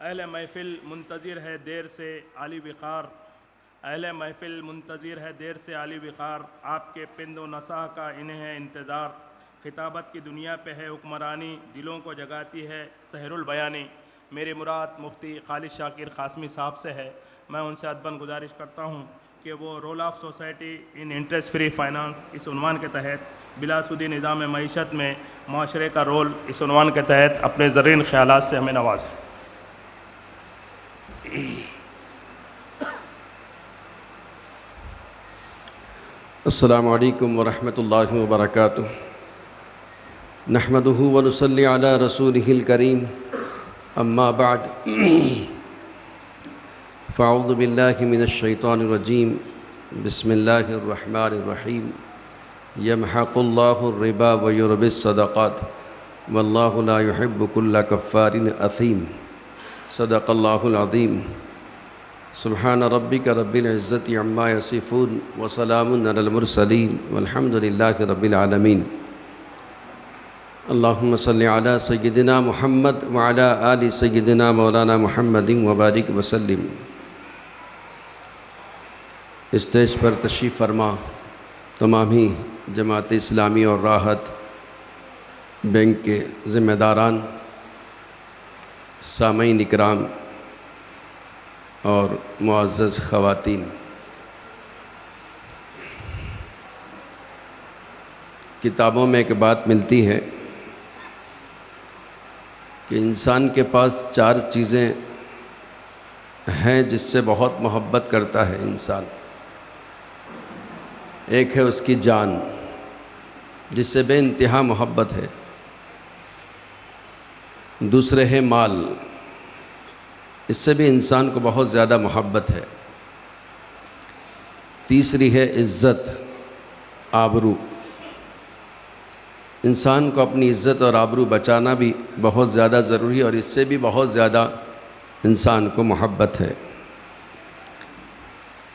अहले महफ़िल मुंतज़िर है देर से आली विक़ार, अहले महफ़िल मुंतज़िर है देर से आली विक़ार, आपके पिंदो नसाह का इन्हें है इंतज़ार। खिताबत की दुनिया पे है हुक्मरानी, दिलों को जगाती है सहरुल बयानी। मेरी मुराद मुफ्ती खालिद शाकिर कासमी साहब से है। मैं उनसे अदबन गुजारिश करता हूँ कि वो role of society in interest free finance इस उन्वान के तहत बिलासुदी निज़ाम मईशत में माशरे का रोल इस उन्वान के तहत अपने ज़रीन ख़यालात से हमें नवाजें। अस्सलामु अलैकुम वरहमतुल्लाहि वबरकातुहू। नहमदुहु व नुसल्ली अला रसूलिहिल करीम, अम्मा बाद। फ़अऊज़ु बिल्लाहि मिनश शैतानिर रजीम, बिस्मिल्लाहिर रहमानिर रहीम। यमहक़ुल्लाहु रिबा व युरबिस सदक़ात वल्लाहु ला युहिब्बु कुल्ला कफ़्फ़ारिन असीम। सदक़ल्लाहुल अज़ीम। सुब्हान रब्बिका रब्बिल इज़्ज़ति अम्मा यसिफ़ून व सलामुन अलल मुरसलीन वल्हम्दुलिल्लाहि रब्बिल आलमीन। अल्लाहुम्मा सल्लि अला सय्यिदिना मुहम्मद व अला आलि सय्यिदिना मौलाना मुहम्मदिन व बारिक व सल्लिम। स्टेज पर तशरीफ़ फरमा तमामी जमात इस्लामी और राहत बैंक के ज़िम्मेदारान, सामईन इकराम और मुअज़्ज़ज़ ख़वातीन, किताबों में एक बात मिलती है कि इंसान के पास चार चीज़ें हैं जिससे बहुत मोहब्बत करता है इंसान। एक है उसकी जान, जिससे बेइंतहा मोहब्बत है। दूसरे है माल, इससे भी इंसान को बहुत ज़्यादा मोहब्बत है। तीसरी है इज़्ज़त, आबरू। इंसान को अपनी इज़्ज़त और आबरू बचाना भी बहुत ज़्यादा ज़रूरी है और इससे भी बहुत ज़्यादा इंसान को मोहब्बत है।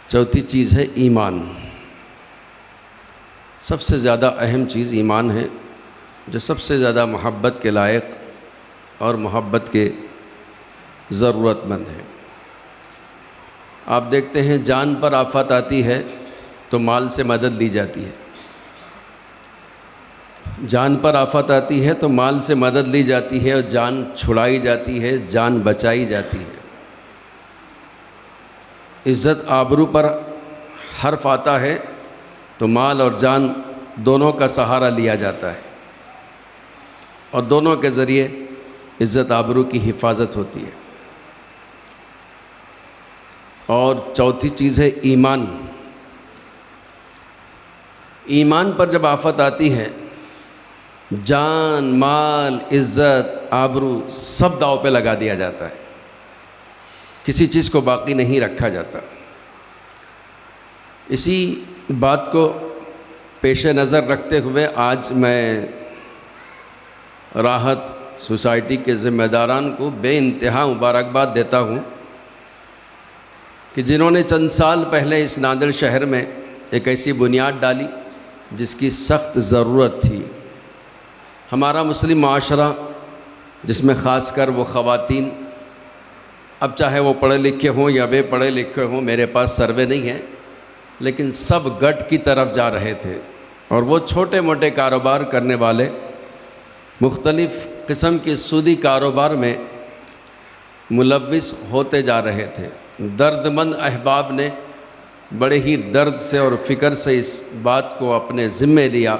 चौथी चीज़ है ईमान। सबसे ज़्यादा अहम चीज़ ईमान है, जो सबसे ज़्यादा मोहब्बत के लायक और मोहब्बत के ज़रूरतमंद है। आप देखते हैं जान पर आफत आती है तो माल से मदद ली जाती है। जान पर आफत आती है तो माल से मदद ली जाती है और जान छुड़ाई जाती है, जान बचाई जाती है। इज़्ज़त आबरू पर हर्फ आता है तो माल और जान दोनों का सहारा लिया जाता है और दोनों के ज़रिए इज़्ज़त आबरू की हिफाजत होती है। और चौथी चीज़ है ईमान। ईमान पर जब आफत आती है, जान, माल, इज़्ज़त, आबरू सब दांव पे लगा दिया जाता है, किसी चीज़ को बाकी नहीं रखा जाता। इसी बात को पेश नज़र रखते हुए आज मैं राहत सोसाइटी के ज़िम्मेदारान को बेइंतहा मुबारकबाद देता हूँ कि जिन्होंने चंद साल पहले इस नादिर शहर में एक ऐसी बुनियाद डाली जिसकी सख्त ज़रूरत थी। हमारा मुस्लिम माशरा, जिसमें ख़ासकर वो ख़वातीन, अब चाहे वो पढ़े लिखे हों या बेपढ़े लिखे हों, मेरे पास सर्वे नहीं है, लेकिन सब गट की तरफ जा रहे थे और वो छोटे मोटे कारोबार करने वाले मुख्तलिफ़ किस्म के सूदी कारोबार में मुलव्विस होते जा रहे थे। दर्दमंद अहबाब ने बड़े ही दर्द से और फ़िक्र से इस बात को अपने ज़िम्मे लिया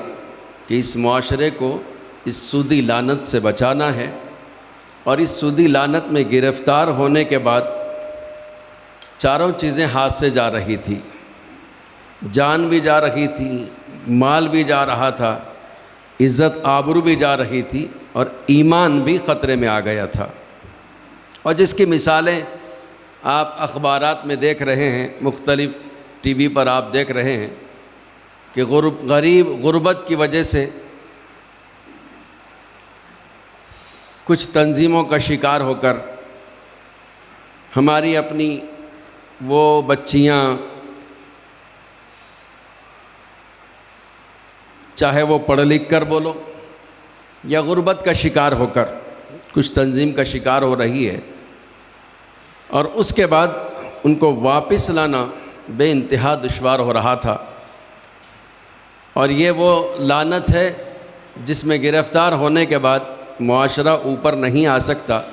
कि इस मुआशरे को इस सूदी लानत से बचाना है। और इस सूदी लानत में गिरफ़्तार होने के बाद चारों चीज़ें हाथ से जा रही थी। जान भी जा रही थी, माल भी जा रहा था, इज़्ज़त आबरू भी जा रही थी और ईमान भी ख़तरे में आ गया था। और जिसकी मिसालें आप अखबारात में देख रहे हैं, मुख्तलिफ़ टीवी पर आप देख रहे हैं कि गरीब गुर्बत की वजह से कुछ तंजीमों का शिकार होकर हमारी अपनी वो बच्चियाँ, चाहे वो पढ़ लिख कर बोलो या गुर्बत का शिकार होकर कुछ तंजीम का शिकार हो रही है और उसके बाद उनको वापस लाना बेइंतहा दुश्वार हो रहा था। और ये वो लानत है जिसमें गिरफ़्तार होने के बाद मुआशरा ऊपर नहीं आ सकता।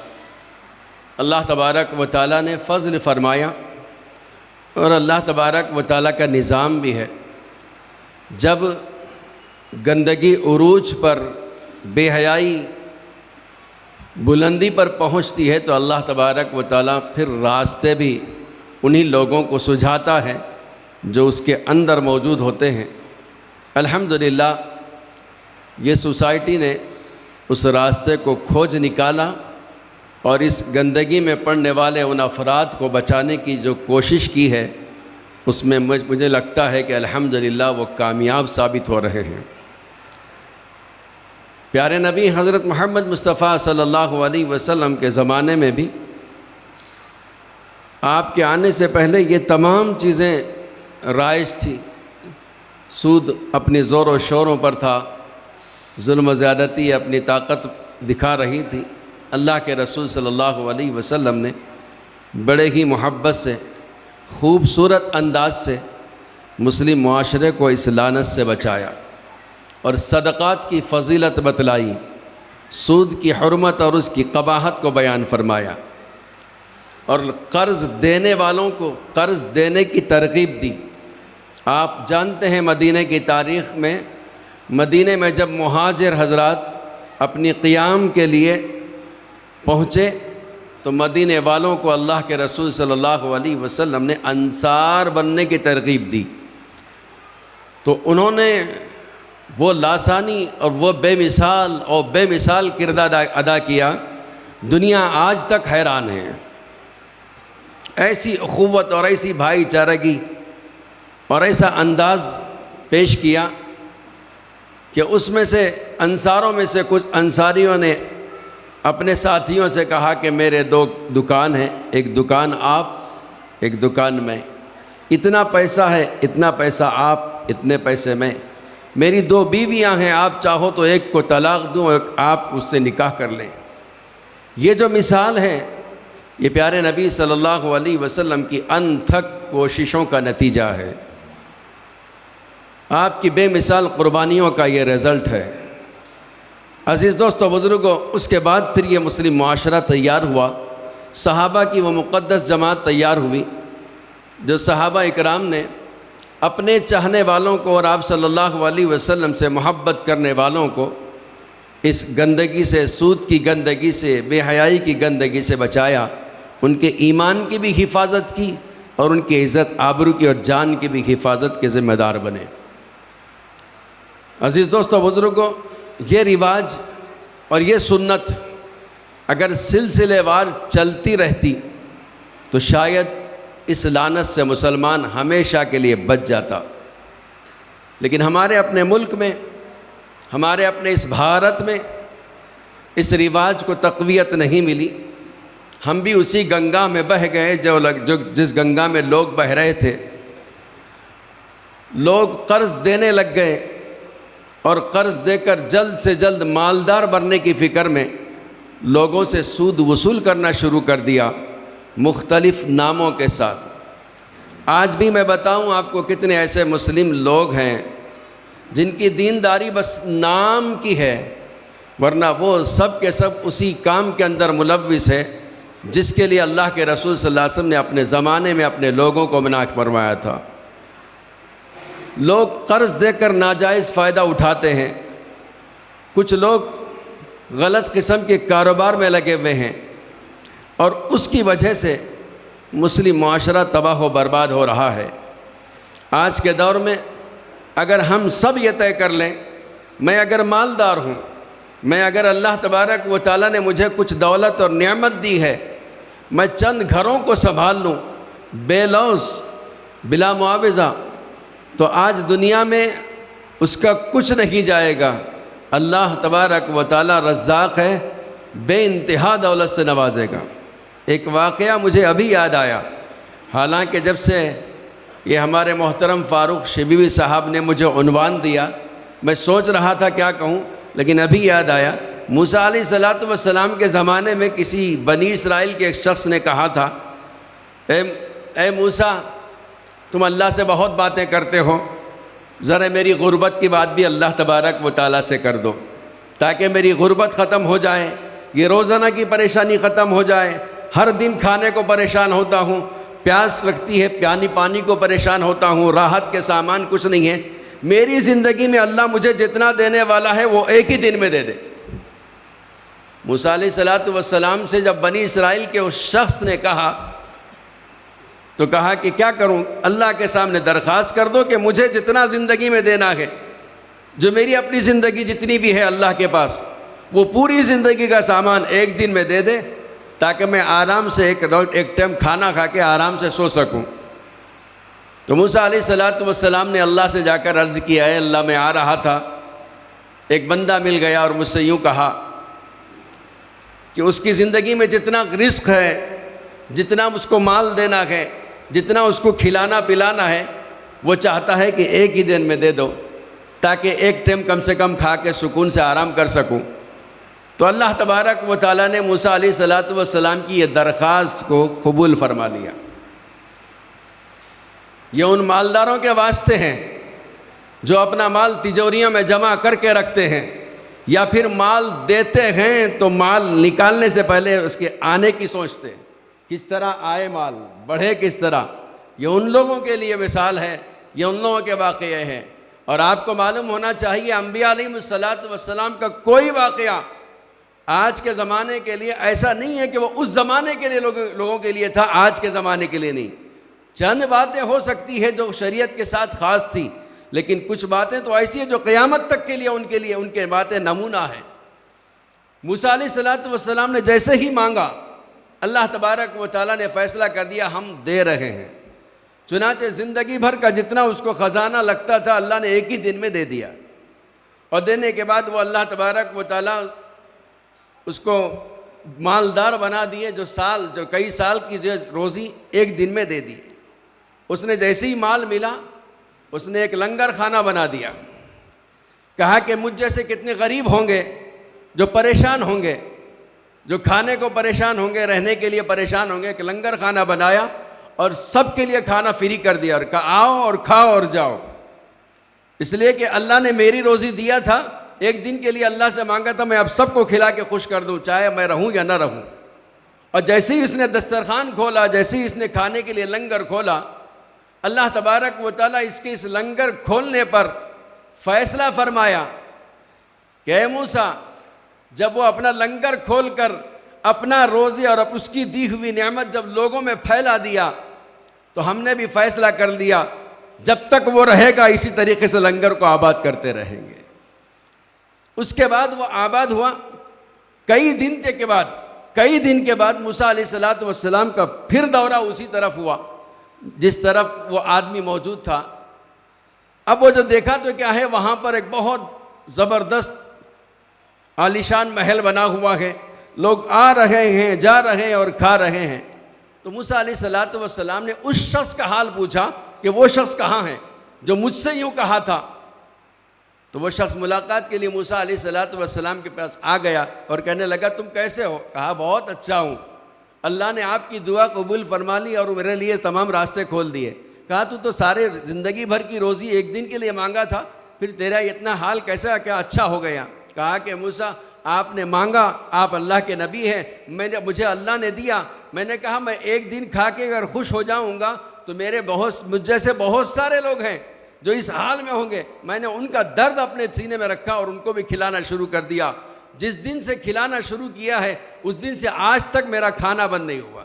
अल्लाह तबारक व तआला ने फ़ज़्ल फ़रमाया और अल्लाह तबारक व तआला का निज़ाम भी है, जब गंदगी उरूज पर, बेहयाई बुलंदी पर पहुंचती है तो अल्लाह तबारक व तआला फिर रास्ते भी उन्हीं लोगों को सुझाता है जो उसके अंदर मौजूद होते हैं। अल्हम्दुलिल्लाह ये सोसाइटी ने उस रास्ते को खोज निकाला और इस गंदगी में पड़ने वाले उन अफराद को बचाने की जो कोशिश की है उसमें मुझे लगता है कि अल्हम्दुलिल्लाह वो कामयाब साबित हो रहे हैं। प्यारे नबी हज़रत मोहम्मद मुस्तफ़ा सल्लल्लाहु अलैहि वसल्लम के ज़माने में भी आपके आने से पहले ये तमाम चीज़ें राइज थी। सूद अपनी ज़ोर व शोरों पर था, जुल्म ज़्यादती अपनी ताकत दिखा रही थी। अल्लाह के रसूल सल्लल्लाहु अलैहि वसल्लम ने बड़े ही मोहब्बत से, खूबसूरत अंदाज से मुस्लिम मुआशरे को इस लानत से बचाया और सदक़ात की फ़जीलत बतलाई, सूद की हुर्मत और उसकी क़बाहत को बयान फरमाया और कर्ज़ देने वालों को कर्ज़ देने की तरग़ीब दी। आप जानते हैं मदीने की तारीख़ में, मदीने में जब मुहाजिर हज़रात अपनी क़ियाम के लिए पहुँचे तो मदीने वालों को अल्लाह के रसूल सल्लल्लाहु अलैहि वसल्लम ने अंसार बनने की तरग़ीब दी। तो उन्होंने वो लासानी और वो बेमिसाल किरदार अदा किया, दुनिया आज तक हैरान है। ऐसी अख़ुव्वत और ऐसी भाईचारगी और ऐसा अंदाज़ पेश किया कि उसमें से अंसारों में से कुछ अंसारियों ने अपने साथियों से कहा कि मेरे दो दुकान हैं, एक दुकान आप, एक दुकान मैं, इतना पैसा है, इतना पैसा आप, इतने पैसे मैं, मेरी दो बीवियां हैं, आप चाहो तो एक को तलाक़ दूँ, एक आप उससे निकाह कर लें। ये जो मिसाल है ये प्यारे नबी सल्लल्लाहु अलैहि वसल्लम की अनथक कोशिशों का नतीजा है, आपकी बेमिसाल क़ुरबानियों का ये रिज़ल्ट है। अज़ीज़ दोस्तों बुज़ुर्गों, उसके बाद फिर ये मुस्लिम मुआशरा तैयार हुआ, सहाबा की वो मुक़द्दस जमात तैयार हुई जो सहाबा इकराम ने अपने चाहने वालों को और आप सल्लल्लाहु अलैहि वसल्लम से मोहब्बत करने वालों को इस गंदगी से, सूद की गंदगी से, बेहयाई की गंदगी से बचाया, उनके ईमान की भी हिफाजत की और उनकी इज़्ज़त आबरू की और जान की भी हिफाजत के ज़िम्मेदार बने। अज़ीज़ दोस्तों बुज़ुर्गों, ये रिवाज और ये सुन्नत अगर सिलसिलेवार चलती रहती तो शायद इस लानत से मुसलमान हमेशा के लिए बच जाता। लेकिन हमारे अपने मुल्क में, हमारे अपने इस भारत में इस रिवाज को तक़वियत नहीं मिली। हम भी उसी गंगा में बह गए जो जिस गंगा में लोग बह रहे थे। लोग कर्ज़ देने लग गए और कर्ज़ देकर जल्द से जल्द मालदार बनने की फ़िक्र में लोगों से सूद वसूल करना शुरू कर दिया मुख्तलिफ़ नामों के साथ। आज भी मैं बताऊं आपको कितने ऐसे मुस्लिम लोग हैं जिनकी दीनदारी बस नाम की है, वरना वो सब के सब उसी काम के अंदर मुलव्विस है जिसके लिए अल्लाह के रसूल सल्लल्लाहु अलैहि वसल्लम ने अपने ज़माने में अपने लोगों को मना फरमाया था। लोग कर्ज़ देकर नाजायज़ फ़ायदा उठाते हैं, कुछ लोग गलत किस्म के कारोबार में लगे हुए हैं और उसकी वजह से मुस्लिम मुआशरा तबाह व बर्बाद हो रहा है। आज के दौर में अगर हम सब ये तय कर लें, मैं अगर मालदार हूँ, मैं अगर अल्लाह तबारक व तआला ने मुझे कुछ दौलत और नेमत दी है, मैं चंद घरों को संभाल लूँ बेलौस बिला मुआवज़ा, तो आज दुनिया में उसका कुछ नहीं जाएगा। अल्लाह तबारक व तआला रज़्ज़ाक़ है, बेइंतहा दौलत से नवाजेगा। एक वाक़या मुझे अभी याद आया, हालांकि जब से ये हमारे मोहतरम फ़ारूक शिबीवी साहब ने मुझे उन्वान दिया, मैं सोच रहा था क्या कहूँ, लेकिन अभी याद आया। मूसा अलैहिस्सलातु वस्सलाम के ज़माने में किसी बनी इसराइल के एक शख्स ने कहा था ए मूसा, तुम अल्लाह से बहुत बातें करते हो, ज़रा मेरी गुर्बत की बात भी अल्लाह तबारक व तआला से कर दो, ताकि मेरी गुर्बत ख़त्म हो जाए, ये रोज़ाना की परेशानी ख़त्म हो जाए। हर दिन खाने को परेशान होता हूँ, प्यास लगती है, पानी को परेशान होता हूँ, राहत के सामान कुछ नहीं है। मेरी ज़िंदगी में अल्लाह मुझे जितना देने वाला है वो एक ही दिन में दे दे। मूसा अलैहिस्सलातु वस्सलाम से जब बनी इसराइल के उस शख्स ने कहा तो कहा कि क्या करूं, अल्लाह के सामने दरख्वास्त कर दो कि मुझे जितना ज़िंदगी में देना है, जो मेरी अपनी ज़िंदगी जितनी भी है अल्लाह के पास, वो पूरी ज़िंदगी का सामान एक दिन में दे दे, ताकि मैं आराम से एक टाइम खाना खा के आराम से सो सकूं। तो मूसा अलैहिस्सलातु वस्सलाम ने अल्लाह से जाकर अर्ज़ किया, है अल्लाह, मैं आ रहा था, एक बंदा मिल गया और मुझसे यूँ कहा कि उसकी ज़िंदगी में जितना रिस्क है, जितना उसको माल देना है, जितना उसको खिलाना पिलाना है, वो चाहता है कि एक ही दिन में दे दो, ताकि एक टाइम कम से कम खा के सुकून से आराम कर सकूं। तो अल्लाह तबारक व तआला ने मूसा अलैहिस्सलातु वस्सलाम की ये दरख्वास्त को कबूल फरमा लिया। ये उन मालदारों के वास्ते हैं जो अपना माल तिजोरियों में जमा करके रखते हैं, या फिर माल देते हैं तो माल निकालने से पहले उसके आने की सोचते हैं, किस तरह आए माल, बढ़े किस तरह। ये उन लोगों के लिए मिसाल है, ये उन लोगों के वाक़ये हैं। और आपको मालूम होना चाहिए, अंबिया अलैहिमुस्सलातु वस्सलाम का कोई वाक़या आज के ज़माने के लिए ऐसा नहीं है कि वो उस ज़माने के लिए लोगों के लिए था, आज के ज़माने के लिए नहीं। चंद बातें हो सकती है जो शरीयत के साथ ख़ास थी, लेकिन कुछ बातें तो ऐसी हैं जो क़यामत तक के लिए उनके बातें नमूना है। मूसा अलैहिस्सलातु वस्सलाम ने जैसे ही मांगा, अल्लाह तबारक व तआला ने फ़ैसला कर दिया, हम दे रहे हैं। चुनांचे ज़िंदगी भर का जितना उसको ख़जाना लगता था, अल्लाह ने एक ही दिन में दे दिया। और देने के बाद वो अल्लाह तबारक व तआला उसको मालदार बना दिए, जो कई साल की जो रोज़ी एक दिन में दे दी। उसने जैसे ही माल मिला, उसने एक लंगर खाना बना दिया। कहा कि मुझ जैसे कितने गरीब होंगे जो परेशान होंगे, जो खाने को परेशान होंगे, रहने के लिए परेशान होंगे। एक लंगर खाना बनाया और सबके लिए खाना फ्री कर दिया और कहा आओ और खाओ और जाओ। इसलिए कि अल्लाह ने मेरी रोज़ी दिया था, एक दिन के लिए अल्लाह से मांगा था, मैं अब सबको खिला के खुश कर दूं, चाहे मैं रहूं या ना रहूं। और जैसे ही उसने दस्तरखान खोला, जैसे ही इसने खाने के लिए लंगर खोला, अल्लाह तबारक व तआला इसके इस लंगर खोलने पर फैसला फरमाया कि ऐ मूसा, जब वो अपना लंगर खोलकर अपना रोज़ी और उसकी दी हुई नेमत जब लोगों में फैला दिया, तो हमने भी फैसला कर दिया जब तक वो रहेगा इसी तरीके से लंगर को आबाद करते रहेंगे। उसके बाद वो आबाद हुआ। कई दिन के बाद मूसा अलैहिस्सलातु वस्सलाम का फिर दौरा उसी तरफ हुआ जिस तरफ वो आदमी मौजूद था। अब वो जो देखा तो क्या है, वहाँ पर एक बहुत ज़बरदस्त आलीशान महल बना हुआ है, लोग आ रहे हैं, जा रहे हैं और खा रहे हैं। तो मूसा अलैहिस्सलातु वस्सलाम ने उस शख्स का हाल पूछा कि वो शख्स कहाँ है जो मुझसे यूँ कहा था। तो वो शख्स मुलाकात के लिए मूसा अलैहिस्सलातु वस्सलाम के पास आ गया और कहने लगा, तुम कैसे हो? कहा, बहुत अच्छा हूँ, अल्लाह ने आपकी दुआ कबूल फरमा ली और मेरे लिए तमाम रास्ते खोल दिए। कहा, तू तो सारे ज़िंदगी भर की रोज़ी एक दिन के लिए मांगा था, फिर तेरा इतना हाल कैसा क्या अच्छा हो गया? कहा कि मूसा, आपने मांगा, आप अल्लाह के नबी हैं, मुझे अल्लाह ने दिया। मैंने कहा मैं एक दिन खा के अगर खुश हो जाऊँगा तो मुझ जैसे बहुत सारे लोग हैं जो इस हाल में होंगे। मैंने उनका दर्द अपने सीने में रखा और उनको भी खिलाना शुरू कर दिया। जिस दिन से खिलाना शुरू किया है उस दिन से आज तक मेरा खाना बंद नहीं हुआ।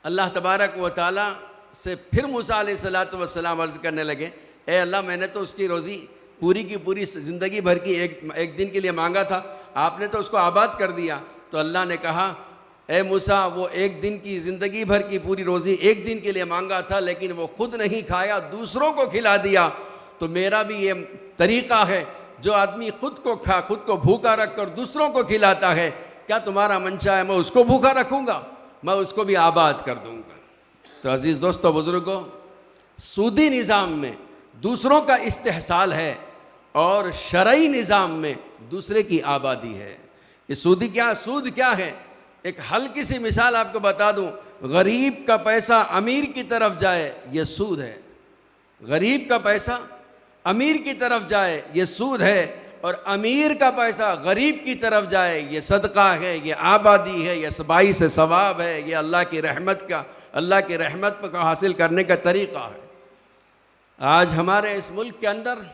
अल्लाह तबारक व तआला से फिर मूसा अलैहिस्सलातु वस्सलाम अर्ज़ करने लगे, ए अल्लाह, मैंने तो उसकी रोज़ी पूरी की पूरी ज़िंदगी भर की एक दिन के लिए मांगा था, आपने तो उसको आबाद कर दिया। तो अल्लाह ने कहा, ए मूसा, वो एक दिन की ज़िंदगी भर की पूरी रोज़ी एक दिन के लिए मांगा था, लेकिन वो खुद नहीं खाया, दूसरों को खिला दिया। तो मेरा भी ये तरीक़ा है, जो आदमी खुद को भूखा रख कर दूसरों को खिलाता है, क्या तुम्हारा मंशा है मैं उसको भूखा रखूँगा? मैं उसको भी आबाद कर दूँगा। तो अज़ीज़ दोस्तों, बुज़ुर्गों, सूदी निज़ाम में दूसरों का इस्तेहसाल है और शरई निज़ाम में दूसरे की आबादी है। ये सूद क्या है? एक हल्की सी मिसाल आपको बता दूं गरीब का पैसा अमीर की तरफ जाए ये सूद है, गरीब का पैसा अमीर की तरफ जाए ये सूद है, और अमीर का पैसा गरीब की तरफ जाए ये सदका है, ये आबादी है, ये सबाई से सवाब है, ये अल्लाह की रहमत को हासिल करने का तरीक़ा है। आज हमारे इस मुल्क के अंदर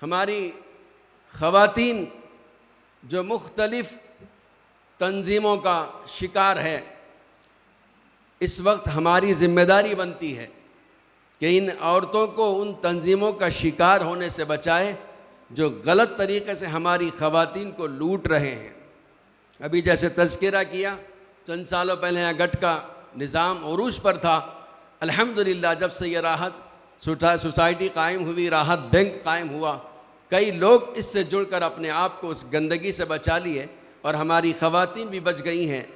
हमारी ख़वातीन जो मुख्तलिफ़ तंजीमों का शिकार है, इस वक्त हमारी ज़िम्मेदारी बनती है कि इन औरतों को उन तंजीमों का शिकार होने से बचाएं जो गलत तरीक़े से हमारी ख़वातीन को लूट रहे हैं। अभी जैसे तज़किरा किया, चंद सालों पहले यहाँ गट का निज़ाम उरूज पर था। अल्हम्दुलिल्लाह जब से ये राहत सोसाइटी कायम हुई, राहत बैंक कायम हुआ, कई लोग इससे जुड़कर अपने आप को उस गंदगी से बचा लिए और हमारी ख़वातीन भी बच गई हैं।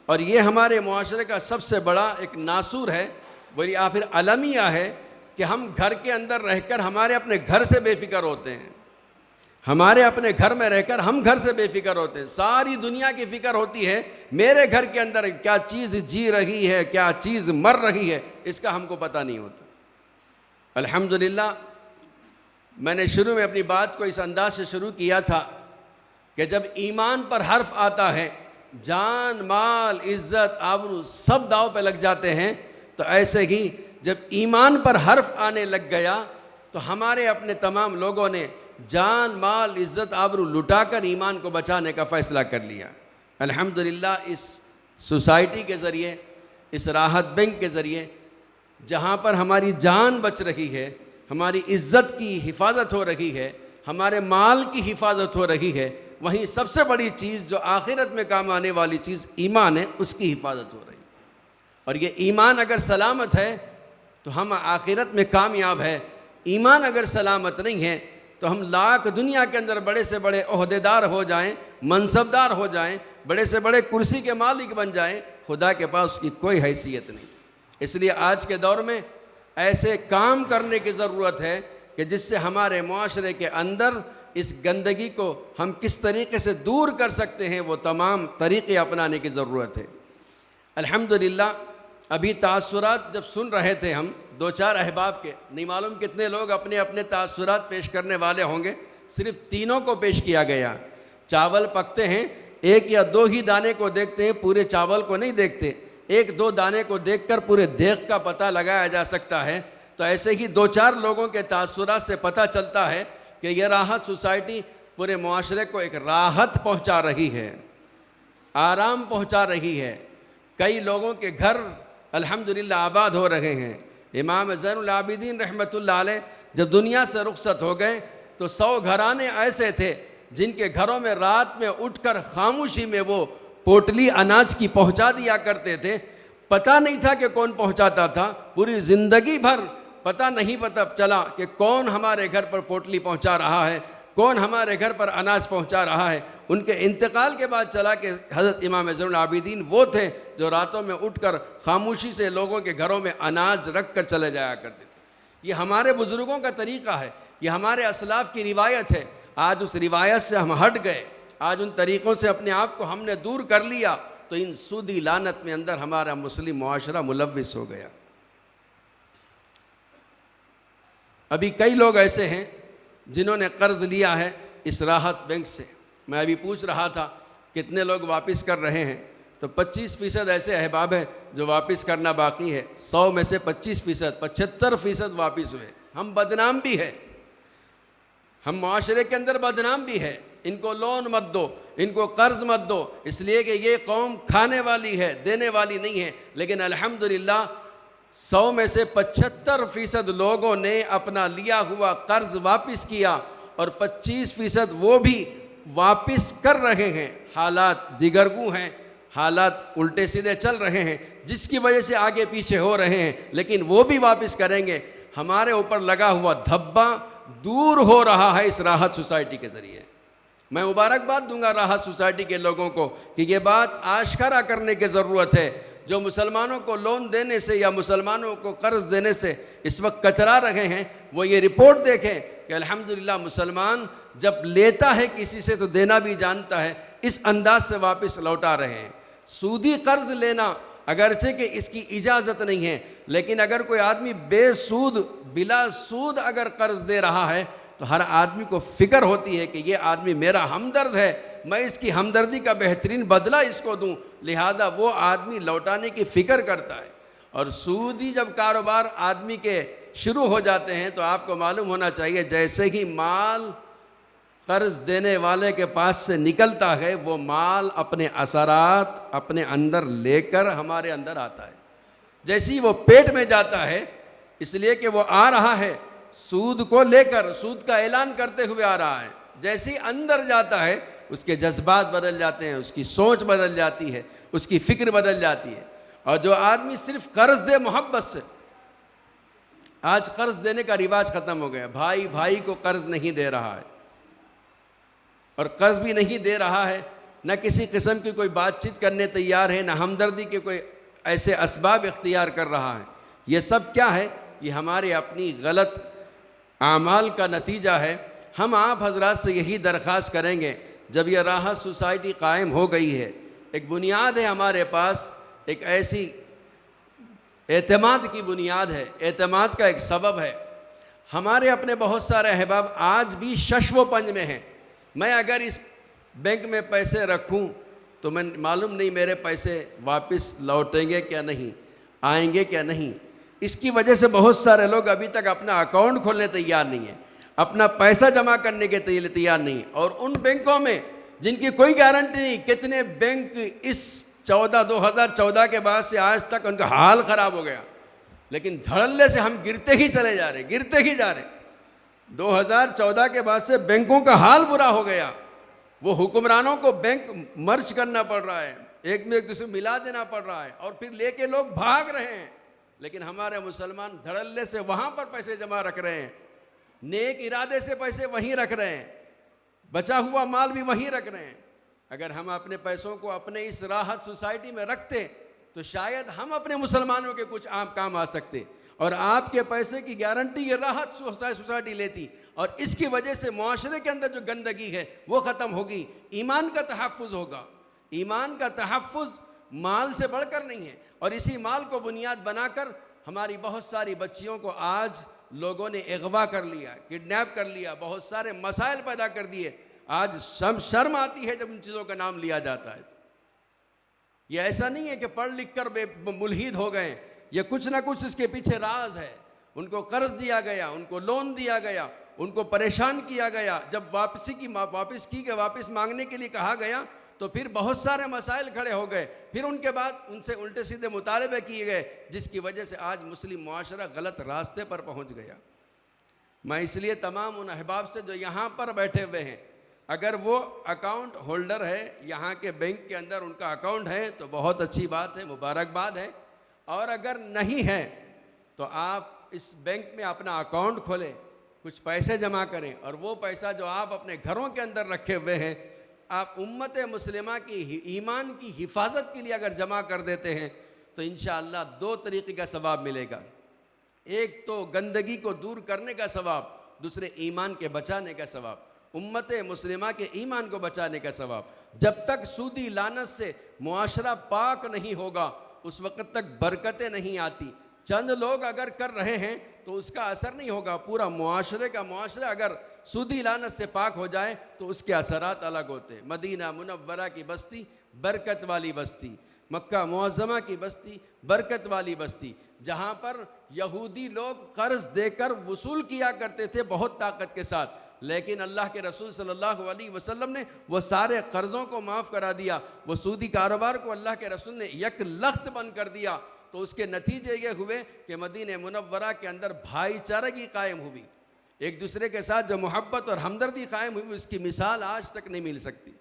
और ये हमारे मुआशरे का सबसे बड़ा एक नासूर है, बोली या फिर अलमिया है कि हम घर के अंदर रहकर हमारे अपने घर से बेफिक्र होते हैं, हमारे अपने घर में रहकर हम घर से बेफिक्र होते हैं। सारी दुनिया की फ़िक्र होती है मेरे घर के अंदर क्या चीज़ जी रही है, क्या चीज़ मर रही है, इसका हमको पता नहीं होता। अल्हम्दुलिल्लाह मैंने शुरू में अपनी बात को इस अंदाज से शुरू किया था कि जब ईमान पर हर्फ आता है, जान माल इज़्ज़त आबरू सब दाव पे लग जाते हैं। तो ऐसे ही जब ईमान पर हर्फ आने लग गया तो हमारे अपने तमाम लोगों ने जान माल इज़्ज़त आबरू लुटाकर ईमान को बचाने का फ़ैसला कर लिया। अल्हम्दुलिल्लाह इस सोसाइटी के ज़रिए, इस राहत बैंक के ज़रिए, जहाँ पर हमारी जान बच रही है, हमारी इज़्ज़त की हिफाजत हो रही है, हमारे माल की हिफाजत हो रही है, वहीं सबसे बड़ी चीज़ जो आखिरत में काम आने वाली चीज़ ईमान है, उसकी हिफाजत हो रही है। और ये ईमान अगर सलामत है तो हम आखिरत में कामयाब है। ईमान अगर सलामत नहीं है तो हम लाख दुनिया के अंदर बड़े से बड़े ओहदेदार हो जाएं, मनसबदार हो जाएं, बड़े से बड़े कुर्सी के मालिक बन जाएं, खुदा के पास उसकी कोई हैसियत नहीं। इसलिए आज के दौर में ऐसे काम करने की ज़रूरत है कि जिससे हमारे मुआशरे के अंदर इस गंदगी को हम किस तरीके से दूर कर सकते हैं, वो तमाम तरीक़े अपनाने की ज़रूरत है। अल्हम्दुलिल्लाह अभी तासुरात जब सुन रहे थे हम दो चार अहबाब के, नहीं मालूम कितने लोग अपने अपने तासुरात पेश करने वाले होंगे, सिर्फ तीनों को पेश किया गया। चावल पकते हैं, एक या दो ही दाने को देखते हैं, पूरे चावल को नहीं देखते। एक दो दाने को देखकर पूरे देख का पता लगाया जा सकता है। तो ऐसे ही दो चार लोगों के तासुरात से पता चलता है कि यह राहत सोसाइटी पूरे मुआशरे को एक राहत पहुंचा रही है, आराम पहुंचा रही है। कई लोगों के घर अल्हम्दुलिल्लाह आबाद हो रहे हैं। इमाम ज़ैनुल आबिदीन रहमतुल्लाह अलैह जब दुनिया से रुखसत हो गए तो 100 घराने ऐसे थे जिनके घरों में रात में उठकर खामोशी में वो पोटली अनाज की पहुंचा दिया करते थे। पता नहीं था कि कौन पहुंचाता था, पूरी ज़िंदगी भर पता नहीं पता चला कि कौन हमारे घर पर पोटली पहुंचा रहा है, कौन हमारे घर पर अनाज पहुंचा रहा है। उनके इंतकाल के बाद चला कि हज़रत इमाम ज़ैनुल आबिदीन वो थे जो रातों में उठकर खामोशी से लोगों के घरों में अनाज रख कर चले जाया करते थे। ये हमारे बुज़ुर्गों का तरीक़ा है, ये हमारे असलाफ़ की रिवायत है। आज उस रिवायत से हम हट गए, आज उन तरीक़ों से अपने आप को हमने दूर कर लिया, तो इन सूदी लानत में अंदर हमारा मुस्लिम मुआशरा मुलव्विस हो गया। अभी कई लोग ऐसे हैं जिन्होंने कर्ज़ लिया है इस राहत बैंक से। मैं अभी पूछ रहा था कितने लोग वापस कर रहे हैं, तो 25% ऐसे अहबाब हैं जो वापस करना बाकी है। 100 में से 25%, 75% वापस हुए। हम बदनाम भी है, हम मुआशरे के अंदर बदनाम भी है। इनको लोन मत दो, इनको कर्ज़ मत दो, इसलिए कि ये कौम खाने वाली है, देने वाली नहीं है। लेकिन अल्हम्दुलिल्लाह 100 में से 75% लोगों ने अपना लिया हुआ कर्ज़ वापस किया और 25% वो भी वापस कर रहे हैं। हालात दिगरगू हैं, हालात उल्टे सीधे चल रहे हैं, जिसकी वजह से आगे पीछे हो रहे हैं, लेकिन वो भी वापस करेंगे। हमारे ऊपर लगा हुआ धब्बा दूर हो रहा है इस राहत सोसाइटी के ज़रिए। मैं मुबारकबाद दूंगा राहत सोसाइटी के लोगों को कि ये बात आश्कारा करने की ज़रूरत है। जो मुसलमानों को लोन देने से या मुसलमानों को कर्ज़ देने से इस वक्त कतरा रहे हैं, वो ये रिपोर्ट देखें कि अल्हम्दुलिल्लाह मुसलमान जब लेता है किसी से तो देना भी जानता है, इस अंदाज से वापस लौटा रहे हैं। सूदी कर्ज़ लेना अगरचे कि इसकी इजाज़त नहीं है, लेकिन अगर कोई आदमी बेसूद बिला सूद अगर कर्ज दे रहा है तो हर आदमी को फ़िक्र होती है कि ये आदमी मेरा हमदर्द है, मैं इसकी हमदर्दी का बेहतरीन बदला इसको दूं, लिहाजा वो आदमी लौटाने की फ़िक्र करता है। और सूदी जब कारोबार आदमी के शुरू हो जाते हैं तो आपको मालूम होना चाहिए, जैसे ही माल कर्ज देने वाले के पास से निकलता है वो माल अपने असरात अपने अंदर लेकर हमारे अंदर आता है। जैसे ही वो पेट में जाता है, इसलिए कि वो आ रहा है सूद को लेकर, सूद का ऐलान करते हुए आ रहा है, जैसे ही अंदर जाता है उसके जज्बात बदल जाते हैं, उसकी सोच बदल जाती है, उसकी फ़िक्र बदल जाती है। और जो आदमी सिर्फ कर्ज दे मोहब्बत से, आज कर्ज देने का रिवाज ख़त्म हो गया, भाई भाई को कर्ज नहीं दे रहा है, और कर्ज भी नहीं दे रहा है, न किसी किस्म की कोई बातचीत करने तैयार है, न हमदर्दी के कोई ऐसे असबाब इख्तियार कर रहा है। ये सब क्या है? ये हमारे अपनी गलत आमाल का नतीजा है। हम आप हजरात से यही दरख्वास्त करेंगे, जब यह राहत सोसाइटी कायम हो गई है, एक बुनियाद है हमारे पास, एक ऐसी एतमाद की बुनियाद है, एतमाद का एक सबब है। हमारे अपने बहुत सारे अहबाब आज भी शश्व पंज में हैं। मैं अगर इस बैंक में पैसे रखूं तो मैं मालूम नहीं मेरे पैसे वापस लौटेंगे क्या नहीं, आएंगे क्या नहीं। इसकी वजह से बहुत सारे लोग अभी तक अपना अकाउंट खोलने तैयार नहीं है, अपना पैसा जमा करने के तैयार नहीं। और उन बैंकों में जिनकी कोई गारंटी नहीं, कितने बैंक इस 2014 के बाद से आज तक उनका हाल ख़राब हो गया, लेकिन धड़ल्ले से हम गिरते ही चले जा रहे, गिरते ही जा रहे। 2014 के बाद से बैंकों का हाल बुरा हो गया। वो हुक्मरानों को बैंक मर्ज करना पड़ रहा है, एक में एक दूसरे मिला देना पड़ रहा है, और फिर लेके लोग भाग रहे हैं। लेकिन हमारे मुसलमान धड़ल्ले से वहाँ पर पैसे जमा रख रहे हैं, नेक इरादे से पैसे वहीं रख रहे हैं, बचा हुआ माल भी वहीं रख रहे हैं। अगर हम अपने पैसों को अपने इस राहत सोसाइटी में रखते तो शायद हम अपने मुसलमानों के कुछ आम काम आ सकते, और आपके पैसे की गारंटी ये राहत सोसाइटी लेती, और इसकी वजह से मुआशरे के अंदर जो गंदगी है वो ख़त्म होगी, ईमान का तहफ़्फ़ुज़ होगा। ईमान का तहफ़्फ़ुज़ माल से बढ़कर नहीं है, और इसी माल को बुनियाद बनाकर हमारी बहुत सारी बच्चियों को आज लोगों ने अगवा कर लिया, किडनैप कर लिया, बहुत सारे मसाइल पैदा कर दिए। आज शर्म आती है जब उन चीज़ों का नाम लिया जाता है। ये ऐसा नहीं है कि पढ़ लिख कर मुल्हिद हो गए, ये कुछ ना कुछ इसके पीछे राज है। उनको कर्ज दिया गया, उनको लोन दिया गया, उनको परेशान किया गया। जब वापस मांगने के लिए कहा गया तो फिर बहुत सारे मसाइल खड़े हो गए, फिर उनके बाद उनसे उल्टे सीधे मुतालबे किए गए, जिसकी वजह से आज मुस्लिम मुआशरा गलत रास्ते पर पहुंच गया। मैं इसलिए तमाम उन अहबाब से जो यहाँ पर बैठे हुए हैं, अगर वो अकाउंट होल्डर है, यहाँ के बैंक के अंदर उनका अकाउंट है तो बहुत अच्छी बात है, मुबारकबाद है। और अगर नहीं है तो आप इस बैंक में अपना अकाउंट खोलें, कुछ पैसे जमा करें, और वो पैसा जो आप अपने घरों के अंदर रखे हुए हैं, आप उम्मत मुस्लिमा की ईमान की हिफाजत के लिए अगर जमा कर देते हैं तो इंशाअल्लाह दो तरीक़े का सवाब मिलेगा। एक तो गंदगी को दूर करने का सवाब, दूसरे ईमान के बचाने का सवाब, उम्मत मुस्लिमा के ईमान को बचाने का सवाब। जब तक सूदी लानत से मुआशरा पाक नहीं होगा उस वक़्त तक बरकतें नहीं आती। चंद लोग अगर कर रहे हैं तो उसका असर नहीं होगा, पूरा मुआशरा अगर सूदी लानत से पाक हो जाए तो उसके असरात अलग होते हैं। मदीना मुनव्वरा की बस्ती बरकत वाली बस्ती, मक्का मुअज़्ज़मा की बस्ती बरकत वाली बस्ती, जहाँ पर यहूदी लोग कर्ज देकर वसूल किया करते थे बहुत ताकत के साथ, लेकिन अल्लाह के रसूल सल्लल्लाहु अलैहि वसल्लम ने वो सारे कर्ज़ों को माफ़ करा दिया। वो सूदी कारोबार को अल्लाह के रसूल ने यकलख्त बंद कर दिया। तो उसके नतीजे ये हुए कि मदीने मुनव्वरा के अंदर भाईचारगी कायम हुई, एक दूसरे के साथ जो मोहब्बत और हमदर्दी कायम हुई, उसकी मिसाल आज तक नहीं मिल सकती।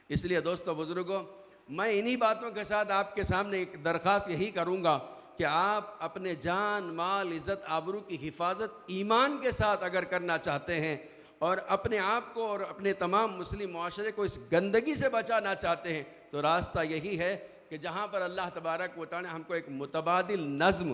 इसलिए दोस्तों बुज़ुर्गों, मैं इन्हीं बातों के साथ आपके सामने एक दरख्वास्त यही करूँगा कि आप अपने जान माल इज़्ज़त आबरू की हिफाजत ईमान के साथ अगर करना चाहते हैं और अपने आप को और अपने तमाम मुस्लिम मुआशरे को इस गंदगी से बचाना चाहते हैं, तो रास्ता यही है कि जहाँ पर अल्लाह तबारक व तआला ने हमको एक मुतबादिल नज़्म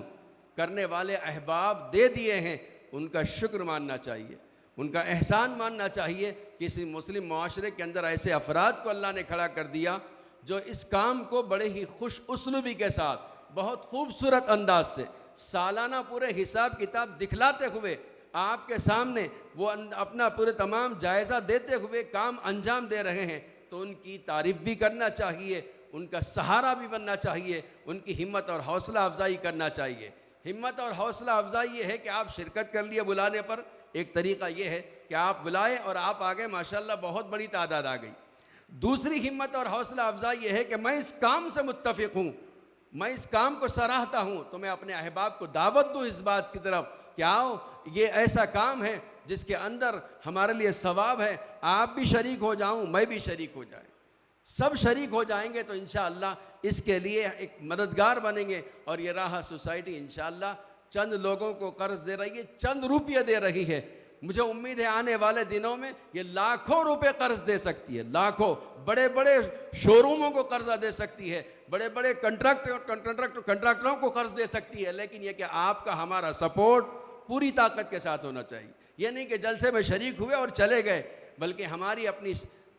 करने वाले अहबाब दे दिए हैं, उनका शुक्र मानना चाहिए, उनका एहसान मानना चाहिए कि इस मुस्लिम मुआशरे के अंदर ऐसे अफराद को अल्लाह ने खड़ा कर दिया जो इस काम को बड़े ही खुश उसलूबी के साथ, बहुत खूबसूरत अंदाज से सालाना पूरे हिसाब किताब दिखलाते हुए आपके सामने वो अपना पूरे तमाम जायज़ा देते हुए काम अंजाम दे रहे हैं, तो उनकी तारीफ़ भी करना चाहिए, उनका सहारा भी बनना चाहिए, उनकी हिम्मत और हौसला अफजाई करना चाहिए। हिम्मत और हौसला अफजाई ये है कि आप शिरकत कर लिए बुलाने पर। एक तरीक़ा ये है कि आप बुलाए और आप आ गए, माशाल्लाह बहुत बड़ी तादाद आ गई। दूसरी हिम्मत और हौसला अफजाई ये है कि मैं इस काम से मुत्तफ़िक़ हूँ, मैं इस काम को सराहता हूँ, तो मैं अपने अहबाब को दावत दूँ इस बात की तरफ कि आओ, ये ऐसा काम है जिसके अंदर हमारे लिए सवाब है, आप भी शरीक हो जाऊँ, मैं भी शरीक हो जाए, सब शरीक हो जाएंगे तो इंशाअल्लाह इसके लिए एक मददगार बनेंगे। और ये राह सोसाइटी इंशाअल्लाह चंद लोगों को कर्ज दे रही है, चंद रुपये दे रही है। मुझे उम्मीद है आने वाले दिनों में ये लाखों रुपए कर्ज दे सकती है, लाखों, बड़े बड़े शोरूमों को कर्जा दे सकती है, बड़े बड़े कंट्रैक्टरों को कर्ज दे सकती है। लेकिन ये कि आपका हमारा सपोर्ट पूरी ताकत के साथ होना चाहिए। ये नहीं कि जलसे में शरीक हुए और चले गए, बल्कि हमारी अपनी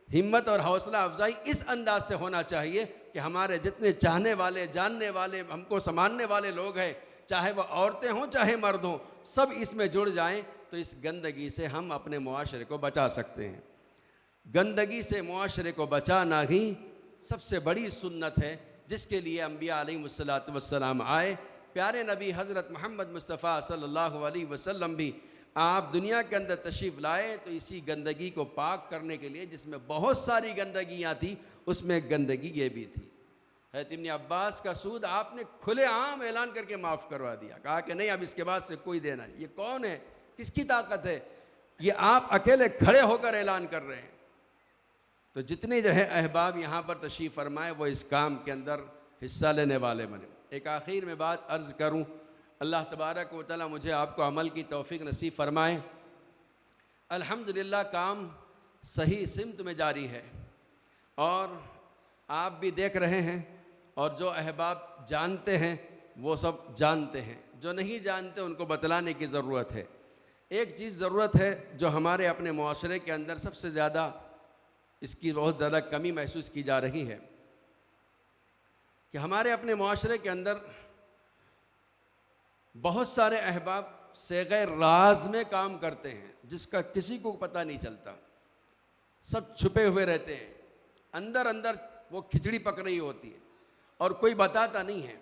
हिम्मत और हौसला अफजाई इस अंदाज से होना चाहिए कि हमारे जितने चाहने वाले, जानने वाले, हमको सम्मानने वाले लोग हैं, चाहे वह औरतें हों चाहे मर्द हों, सब इसमें जुड़ जाएं, तो इस गंदगी से हम अपने मुआशरे को बचा सकते हैं। गंदगी से मुआशरे को बचाना ही सबसे बड़ी सुन्नत है, जिसके लिए अम्बिया अलैहिमुस्सलातु वस्सलाम आए। प्यारे नबी हज़रत मोहम्मद मुस्तफ़ा सल्लल्लाहु अलैहि वसल्लम भी आप दुनिया के अंदर तशरीफ़ लाए तो इसी गंदगी को पाक करने के लिए, जिसमें बहुत सारी गंदगियाँ थी, उसमें एक गंदगी ये भी थी। हज़रत इब्न अब्बास का सूद आपने खुलेआम ऐलान करके माफ़ करवा दिया, कहा कि नहीं अब इसके बाद से कोई देना नहीं। ये कौन है, किसकी ताकत है, ये आप अकेले खड़े होकर ऐलान कर रहे हैं। तो जितने जो है अहबाब यहाँ पर तशरीफ़ फरमाए वो इस काम के अंदर हिस्सा लेने वाले बने। एक आखिर में बात अर्ज़ करूँ, अल्लाह तबारक व तआला मुझे आपको अमल की तौफ़ीक़ नसीब फ़रमाए। अल्हम्दुलिल्लाह काम सही सिमत में जारी है और आप भी देख रहे हैं, और जो अहबाब जानते हैं वो सब जानते हैं, जो नहीं जानते उनको बतलाने की ज़रूरत है। एक चीज़ ज़रूरत है जो हमारे अपने मुआशरे के अंदर सबसे ज़्यादा इसकी बहुत ज़्यादा कमी महसूस की जा रही है कि हमारे अपने मुआशरे के अंदर बहुत सारे अहबाब सेग़े राज में काम करते हैं, जिसका किसी को पता नहीं चलता, सब छुपे हुए रहते हैं, अंदर अंदर वो खिचड़ी पक रही होती है और कोई बताता नहीं है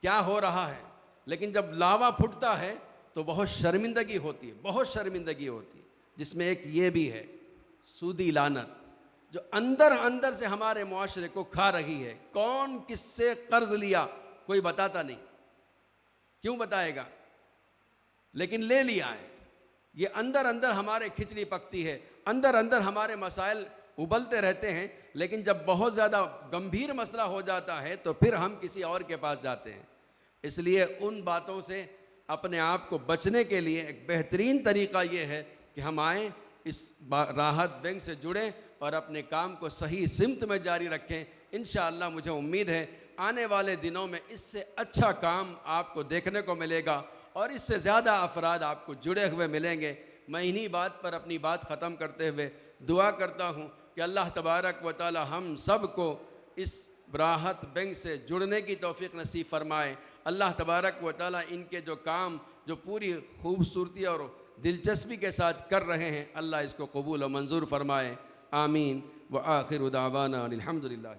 क्या हो रहा है। लेकिन जब लावा फूटता है तो बहुत शर्मिंदगी होती है, बहुत शर्मिंदगी होती है, जिसमें एक ये भी है सूदी लानत, जो अंदर अंदर से हमारे मुआशरे को खा रही है। कौन किससे कर्ज लिया कोई बताता नहीं, क्यों बताएगा, लेकिन ले लिया है। ये अंदर अंदर हमारे खिचड़ी पकती है, अंदर अंदर हमारे मसाइल उबलते रहते हैं, लेकिन जब बहुत ज़्यादा गंभीर मसला हो जाता है तो फिर हम किसी और के पास जाते हैं। इसलिए उन बातों से अपने आप को बचने के लिए एक बेहतरीन तरीक़ा ये है कि हम आएँ, इस राहत बैंक से जुड़ें और अपने काम को सही सिमत में जारी रखें। इंशाअल्लाह मुझे उम्मीद है आने वाले दिनों में इससे अच्छा काम आपको देखने को मिलेगा और इससे ज़्यादा अफराद आपको जुड़े हुए मिलेंगे। मैं इन्हीं बात पर अपनी बात ख़त्म करते हुए दुआ करता हूँ कि अल्लाह तबारक व तआला हम सब को इस राहत बैंक से जुड़ने की तौफ़ीक़ नसीब फ़रमाए। अल्लाह तबारक व तआला इनके जो काम जो पूरी खूबसूरती और दिलचस्पी के साथ कर रहे हैं, अल्लाह इसको कबूल और मंजूर फ़रमाए। आमीन व आखिर दावाना अनिल हम्दुलिल्लाह।